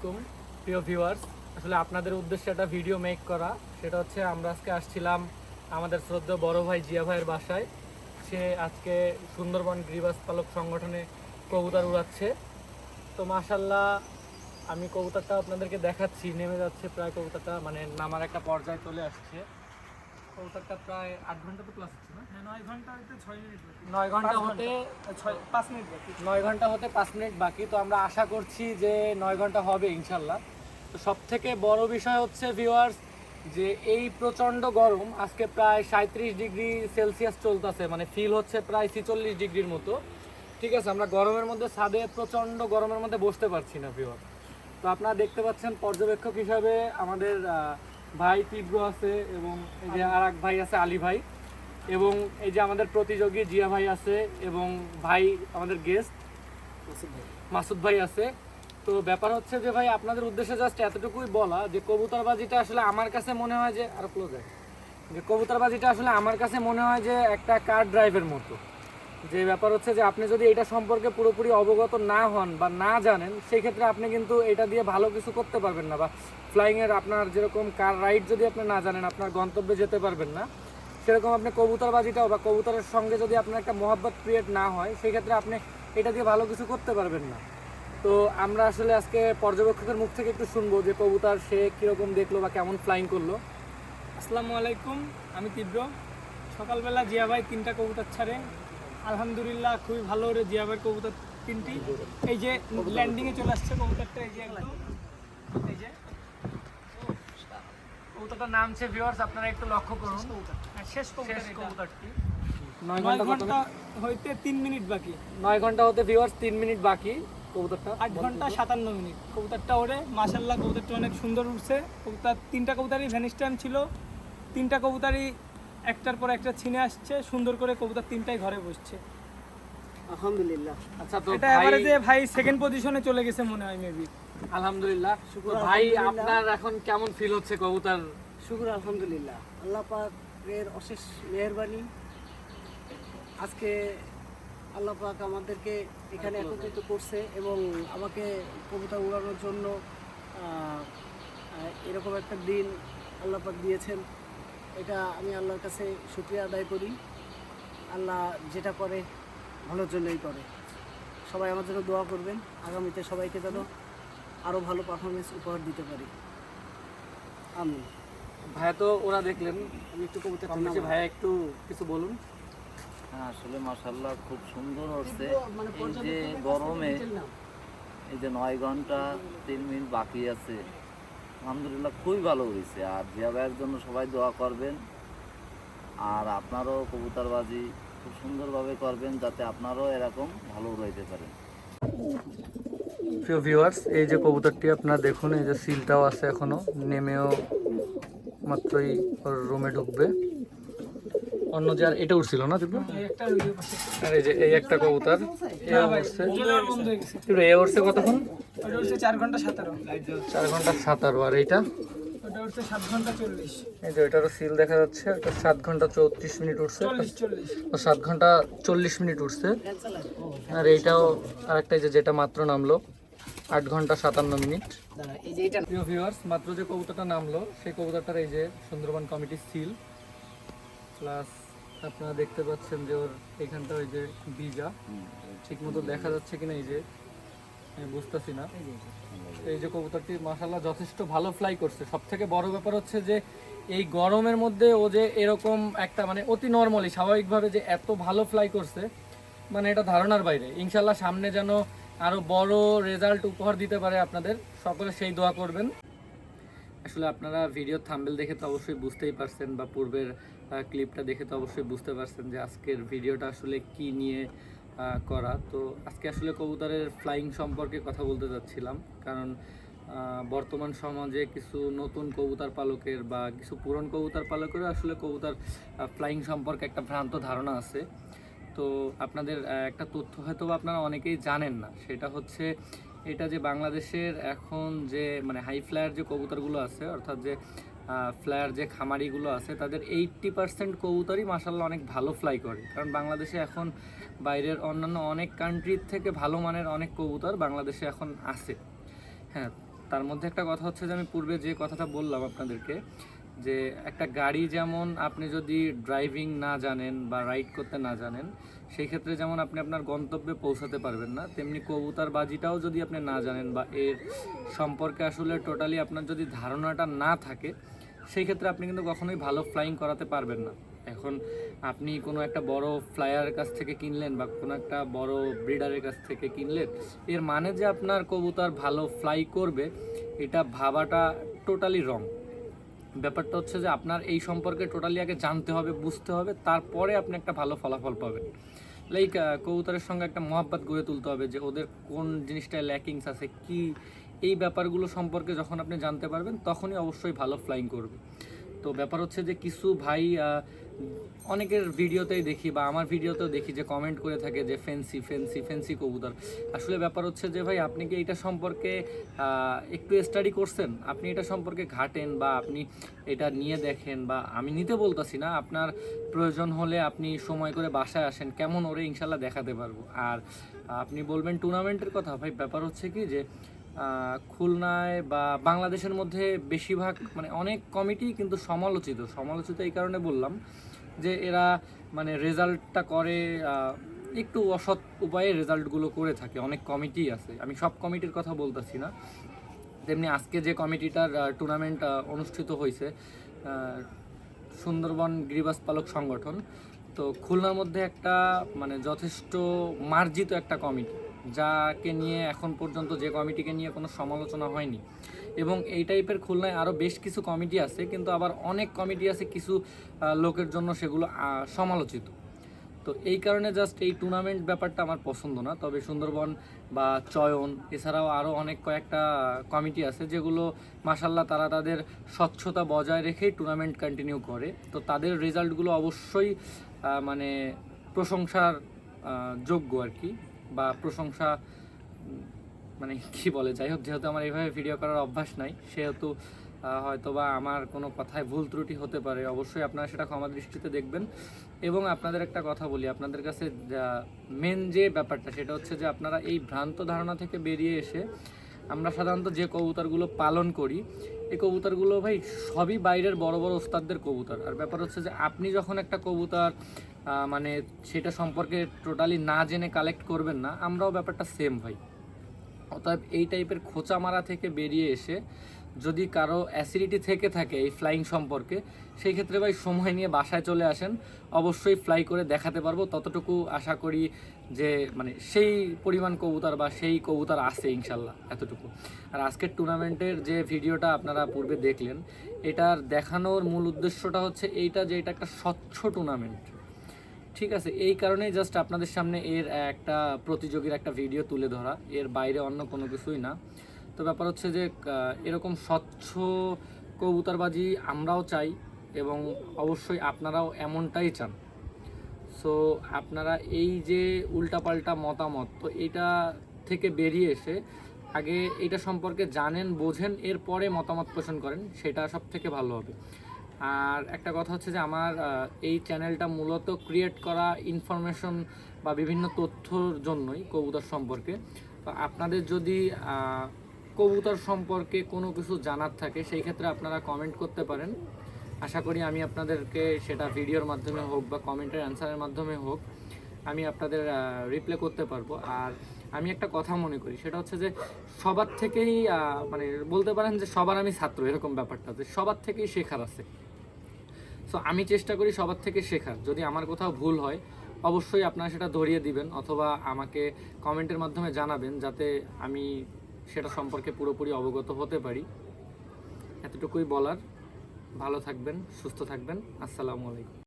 প্রিয় ভিউয়ার্স, আসলে আপনাদের উদ্দেশ্যে একটা ভিডিও মেক করা। সেটা হচ্ছে আমরা আজকে আসছিলাম আমাদের শ্রদ্ধেয় বড় ভাই জিয়া ভাইয়ের বাসায়। সে আজকে সুন্দরবন গিরিবাজ পালক সংগঠনে কবুতর উড়াচ্ছে। তো মাশাল্লাহ, আমি কবুতরটা আপনাদেরকে দেখাচ্ছি। নেমে যাচ্ছে প্রায়, কবুতরটা মানে নামার একটা পর্যায়ে চলে আসছে। কবুতরটা প্রায় 8 ঘন্টা তো ক্লাস হচ্ছে না? হ্যাঁ, 9 ঘন্টা হতে 6 মিনিট বাকি। 9 ঘন্টা হতে 5 মিনিট বাকি। 9 ঘন্টা হতে 5 মিনিট বাকি। তো আমরা আশা করছি যে 9 ঘন্টা হবে ইনশাল্লাহ। তো সব থেকে বড় বিষয় হচ্ছে ভিউয়ার্স, যে এই প্রচণ্ড গরম, আজকে প্রায় 37 ডিগ্রি সেলসিয়াস চলতেছে, মানে ফিল হচ্ছে প্রায় 46 ডিগ্রির মতো। ঠিক আছে, আমরা গরমের মধ্যে ছাদে প্রচণ্ড গরমের মধ্যে বসতে পারছি না ভিউয়ার্স। তো আপনারা দেখতে পাচ্ছেন পর্যবেক্ষক হিসাবে আমাদের ভাই তীব্র আছে, এবং এই যে আর এক ভাই আছে আলী ভাই, এবং এই যে আমাদের প্রতিযোগী জিয়া ভাই আছে, এবং ভাই আমাদের গেস্ট মাসুদ ভাই আছে। তো ব্যাপার হচ্ছে যে ভাই, আপনাদের উদ্দেশ্যে জাস্ট এতটুকুই বলা যে কবুতরবাজিটা আসলে আমার কাছে মনে হয় যে আরো ক্লোজ হয়, যে কবুতরবাজিটা আসলে আমার কাছে মনে হয় যে একটা কার ড্রাইভের মতো। যে ব্যাপার হচ্ছে যে আপনি যদি এটা সম্পর্কে পুরোপুরি অবগত না হন বা না জানেন, সেই ক্ষেত্রে আপনি কিন্তু এটা দিয়ে ভালো কিছু করতে পারবেন না। বা ফ্লাইংয়ের আপনার যেরকম কার রাইড যদি আপনি না জানেন, আপনার গন্তব্যে যেতে পারবেন না। সেরকম আপনি কবুতরবাজিটাও বা কবুতরের সঙ্গে যদি আপনার একটা মহব্বত ক্রিয়েট না হয়, সেই ক্ষেত্রে আপনি এটা দিয়ে ভালো কিছু করতে পারবেন না। তো আমরা আসলে আজকে পর্যবেক্ষকের মুখ থেকে একটু শুনবো যে কবুতর সে কীরকম দেখলো বা কেমন ফ্লাইং করলো। আসসালামু আলাইকুম, আমি তীব্র। সকালবেলা জিয়া ভাই 3টা কবুতর ছাড়ে, আলহামদুলিল্লাহ খুবই ভালো ওরে জিয়া ভাইয়ের কবুতর 3টি। এই যে ল্যান্ডিংয়ে চলে আসছে কবুতরটা, এই যে একদম এই যে কবুতরটার নামছে ভিউয়ার্স, আপনারা একটু লক্ষ্য করুন। শেষ কবুতর এটা। কবুতরটি 9 ঘন্টা হইতে 3 মিনিট বাকি। 9 ঘন্টা হতে ভিউয়ার্স 3 মিনিট বাকি। কবুতরটা 8 ঘন্টা 57 মিনিট কবুতরটা ওরে। মাশাল্লাহ কবুতরটা অনেক সুন্দর উঠছে। কবুতর 3টা কবুতরই ভ্যানিশ টাইম ছিল, 3টা কবুতরই একটার পর একটা ছিনে আসছে সুন্দর করে। কবুতর 3টাই ঘরে বসছে আলহামদুলিল্লাহ। আচ্ছা, তো এটা এভারেজে ভাই সেকেন্ড পজিশনে চলে গেছে মনে হয় মেবি। আলহামদুলিল্লাহ। শুকর ভাই, আপনার এখন কেমন ফিল হচ্ছে কবুতর? শুকুর আলহামদুলিল্লাহ, আল্লাহ পাকের অশেষ মেহেরবানি। আজকে আল্লাহ পাক আমাদেরকে এখানে একত্রিত করছে এবং আমাকে কবুতর উড়ানোর জন্য এরকম একটা দিন আল্লাহ পাক দিয়েছেন। এটা আমি আল্লাহর কাছে শুকরিয়া আদায় করি। আল্লাহ যেটা করে ভালোর জন্যই করে। সবাই আমার জন্য দোয়া করবেন, আগামীতে সবাইকে যেন আরও ভালো পারফরমেন্স উপহার দিতে পারি। আমিন। ভাইয়া তো ওরা দেখলেন, আমি একটু কবুতর বেশি, ভাইয়া একটু কিছু বলুন। হ্যাঁ, আসলে মাশাআল্লাহ খুব সুন্দর হচ্ছে। এই যে গরমে এই যে 9 ঘন্টা 3 মিনিট বাকি আছে, আলহামদুলিল্লাহ খুবই ভালো হয়েছে। আর জিয়া ভাইয়ের জন্য সবাই দোয়া করবেন, আর আপনারও কবুতরবাজি খুব সুন্দরভাবে করবেন, যাতে আপনারাও এরকম ভালো উড়াইতে পারেন। প্রিয় ভিউয়ার্স, এই যে কবুতরটি আপনারা দেখুন, এই যে সিলটাও আছে এখনো, নেমেও মাত্রই ওর রুমে ঢুকবে। অন্য যে আর এটা উঠছিল না দিব্য, একটা আর এই যে এই একটা কবুতর এ উঠছে। বন্ধ হয়ে গেছে। এ উঠছে কতক্ষণ? ওটা উঠছে 4 ঘন্টা 17। 4 ঘন্টা 17। আর এইটা ওটা উঠছে 7 ঘন্টা 40। এই যে এটারও সিল দেখা যাচ্ছে, এটা 7 ঘন্টা 34 মিনিট উঠছে, 40 ও 7 ঘন্টা 40 মিনিট উঠছে। আর এইটাও আরেকটা, যে যেটা মাত্র নামলো 8 ঘন্টা 57 মিনিট। প্রিয় ভিউয়ার্স, মাত্র যে কবুতরটা নামলো, সেই কবুতরটার এই যে সুন্দরবন কমিটির সিল, প্লাস আপনারা দেখতে পাচ্ছেন যে ওর এখানটা ওই যে বীজা ঠিক মতো দেখা যাচ্ছে কিনা, এই যে আমি বুঝতেছি না। এই যে কবুতরটি মাশাআল্লাহ যথেষ্ট ভালো ফ্লাই করছে। সব থেকে বড় ব্যাপার হচ্ছে যে এই গরমের মধ্যে ও যে এরকম একটা মানে অতি নর্মালি স্বাভাবিকভাবে যে এত ভালো ফ্লাই করছে, মানে এটা ধারণার বাইরে। ইনশাল্লাহ সামনে যেন আরো বড় রেজাল্ট উপহার দিতে পারে আপনাদের, সকলে সেই দোয়া করবেন। আসলে আপনারা ভিডিও থাম্বনেল দেখে তো অবশ্যই বুঝতেই পারছেন, বা পূর্বের ক্লিপটা দেখে তো অবশ্যই বুঝতে পারছেন যে আজকের ভিডিওটা আসলে কি নিয়ে করা। তো আজকে আসলে কবুতরের ফ্লাইং সম্পর্কে কথা বলতে যাচ্ছিলাম, কারণ বর্তমান সমাজে কিছু নতুন কবুতর পালকের বা কিছু পুরনো কবুতর পালকেরও আসলে কবুতর ফ্লাইং সম্পর্কে একটা ভ্রান্ত ধারণা আছে। তো আপনাদের একটা তথ্য হয়তো আপনারা অনেকেই জানেন না, সেটা হচ্ছে এটা যে বাংলাদেশের এখন যে মানে হাই ফ্লায়ার যে কবুতরগুলো আছে, অর্থাৎ যে ফ্লায়ার যে খামারিগুলো আছে, তাদের 80% কবুতরই মাশাআল্লাহ অনেক ভালো ফ্লাই করে। কারণ বাংলাদেশে এখন বাইরের অন্যান্য অনেক কান্ট্রির থেকে ভালো মানের অনেক কবুতর বাংলাদেশে এখন আছে। হ্যাঁ, তার মধ্যে একটা কথা হচ্ছে যে আমি পূর্বে যে কথাটা বললাম আপনাদেরকে, যে একটা গাড়ি যেমন আপনি যদি ড্রাইভিং না জানেন বা রাইড করতে না জানেন, সেই ক্ষেত্রে যেমন আপনি আপনার গন্তব্যে পৌঁছাতে পারবেন না, তেমনি কবুতরবাজিটাও যদি আপনি না জানেন বা এর সম্পর্কে আসলে টোটালি আপনার যদি ধারণাটা না থাকে, সেই ক্ষেত্রে আপনি কিন্তু কখনোই ভালো ফ্লাইং করাতে পারবেন না। এখন আপনি কোনো একটা বড় ফ্লায়ারের কাছ থেকে কিনলেন বা কোনো একটা বড় ব্রিডারের কাছ থেকে কিনলেন, এর মানে যে আপনার কবুতর ভালো ফ্লাই করবে এটা ভাবাটা টোটালি রং। ব্যাপারটা হচ্ছে যে আপনার এই সম্পর্কে টোটালি আগে জানতে হবে, বুঝতে হবে, তারপরে আপনি একটা ভালো ফলাফল পাবেন। লাইক কবুতরের সঙ্গে একটা মহব্বত গড়ে তুলতে হবে, যে ওদের কোন জিনিসটায় ল্যাকিংস আছে, কি এই ব্যাপারগুলো সম্পর্কে যখন আপনি জানতে পারবেন তখনই অবশ্যই ভালো ফ্লাইং করবে। তো ব্যাপার হচ্ছে যে কিছু ভাই অনেকের ভিডিওতেই দেখি বা আমার ভিডিওতেও দেখি যে কমেন্ট করে থাকে যে ফেন্সি ফেন্সি ফেন্সি কবুতর। আসলে ব্যাপার হচ্ছে যে ভাই আপনি কি এটা সম্পর্কে একটু স্টাডি করছেন, আপনি এটা সম্পর্কে ঘাটেন বা আপনি এটা নিয়ে দেখেন, বা আমি নিতে বলতেছি না, আপনার প্রয়োজন হলে আপনি সময় করে বাসায় আসেন, কেমন ওরে ইনশাল্লাহ দেখাতে পারবো। আর আপনি বলবেন টুর্নামেন্টের কথা, ভাই ব্যাপার হচ্ছে কি যে খুলনায় বা বাংলাদেশের মধ্যে বেশিরভাগ মানে অনেক কমিটি কিন্তু সমালোচিত এই কারণে বললাম যে এরা মানে রেজাল্টটা করে একটু অসৎ উপায়ে রেজাল্টগুলো করে থাকে। অনেক কমিটি আছে, আমি সব কমিটির কথা বলতেছি না। তেমনি আজকে যে কমিটিটার টুর্নামেন্ট অনুষ্ঠিত হয়েছে, সুন্দরবন গিরিবাস পালক সংগঠন, তো খুলনার মধ্যে একটা মানে যথেষ্ট মার্জিত একটা কমিটি, যাকে নিয়ে এখন পর্যন্ত যে কমিটিকে নিয়ে কোনো সমালোচনা হয়নি। এবং এই টাইপের খুলনায় আরও বেশ কিছু কমিটি আছে, কিন্তু আবার অনেক কমিটি আছে কিছু লোকের জন্য সেগুলো সমালোচিত। তো এই কারণে জাস্ট এই টুর্নামেন্ট ব্যাপারটা আমার পছন্দ না। তবে সুন্দরবন বা চয়ন এছাড়াও আরও অনেক কয়েকটা কমিটি আছে যেগুলো মাশাল্লাহ তারা তাদের স্বচ্ছতা বজায় রেখেই টুর্নামেন্ট কন্টিনিউ করে। তো তাদের রেজাল্টগুলো অবশ্যই মানে প্রশংসার যোগ্য আর কি, বা প্রশংসা মানে কি বলে, যাই হোক, যেহেতু আমার এইভাবে ভিডিও করার অভ্যাস নাই সেহেতু হয়তোবা আমার কোনো কথায় ভুল ত্রুটি হতে পারে, অবশ্যই আপনারা সেটা ক্ষমা দৃষ্টিতে দেখবেন। এবং আপনাদের একটা কথা বলি, আপনাদের কাছে মেন যে ব্যাপারটা সেটা হচ্ছে যে আপনারা এই ভ্রান্ত ধারণা থেকে বেরিয়ে এসে, আমরা সাধারণত যে কবুতরগুলো পালন করি এই কবুতরগুলো ভাই সবই বাইরের বড় বড় ওস্তাদদের কবুতর। আর ব্যাপার হচ্ছে যে আপনি যখন একটা কবুতর মানে সেটা সম্পর্কে টোটালি না জেনে কালেক্ট করবেন না, আমরাও ব্যাপারটা সেম ভাই। অতএব এই টাইপের খোঁচা মারা থেকে বেরিয়ে এসে যদি কারো অ্যাসিডিটি থেকে থাকে এই ফ্লাইং সম্পর্কে, সেই ক্ষেত্রে ভাই সময় নিয়ে বাসায় চলে আসেন, অবশ্যই ফ্লাই করে দেখাতে পারবো। ততটুকু আশা করি যে মানে সেই পরিমাণ কবুতর বা সেই কবুতর আছে ইনশাল্লাহ, এতটুকু। আর আজকের টুর্নামেন্টের যে ভিডিওটা আপনারা পূর্বে দেখলেন, এটার দেখানোর মূল উদ্দেশ্যটা হচ্ছে এইটা যে এটা একটা স্বচ্ছ টুর্নামেন্ট, ঠিক আছে? এই কারণেই জাস্ট আপনাদের সামনে এর একটা প্রতিযোগীর একটা ভিডিও তুলে ধরা, এর বাইরে অন্য কোনো কিছুই না। তো ব্যাপার হচ্ছে যে এরকম স্বচ্ছ কবুতরবাজি আমরাও চাই এবং অবশ্যই আপনারাও এমনটাই চান। সো আপনারা এই যে উল্টাপাল্টা মতামত, তো এটা থেকে বেরিয়ে এসে আগে এটা সম্পর্কে জানেন, বোঝেন, এরপরে মতামত পোষণ করেন, সেটা সব থেকে ভালো হবে। আর একটা কথা হচ্ছে যে আমার এই চ্যানেলটা মূলত ক্রিয়েট করা ইনফরমেশন বা বিভিন্ন তথ্যর জন্যই কবুতর সম্পর্কে। তো আপনাদের যদি কবুতর সম্পর্কে কোনো কিছু জানার থাকে সেই ক্ষেত্রে আপনারা কমেন্ট করতে পারেন। আশা করি আমি আপনাদেরকে সেটা ভিডিওর মাধ্যমে হোক বা কমেন্টের অ্যান্সারের মাধ্যমে হোক আমি আপনাদের রিপ্লাই করতে পারবো। আর আমি একটা কথা মনে করি, সেটা হচ্ছে যে সবার থেকেই মানে বলতে পারেন যে সবার আমি ছাত্র, এরকম ব্যাপারটা যে সবার থেকেই শেখার আছে। সো আমি চেষ্টা করি সবার থেকে শেখার। যদি আমার কোথাও ভুল হয় অবশ্যই আপনারা সেটা ধরিয়ে দিবেন অথবা আমাকে কমেন্টের মাধ্যমে জানাবেন, যাতে আমি সেটা সম্পর্কে পুরোপুরি অবগত হতে পারি। এতটুকুই বলার। ভালো থাকবেন, সুস্থ থাকবেন। আসসালামু আলাইকুম।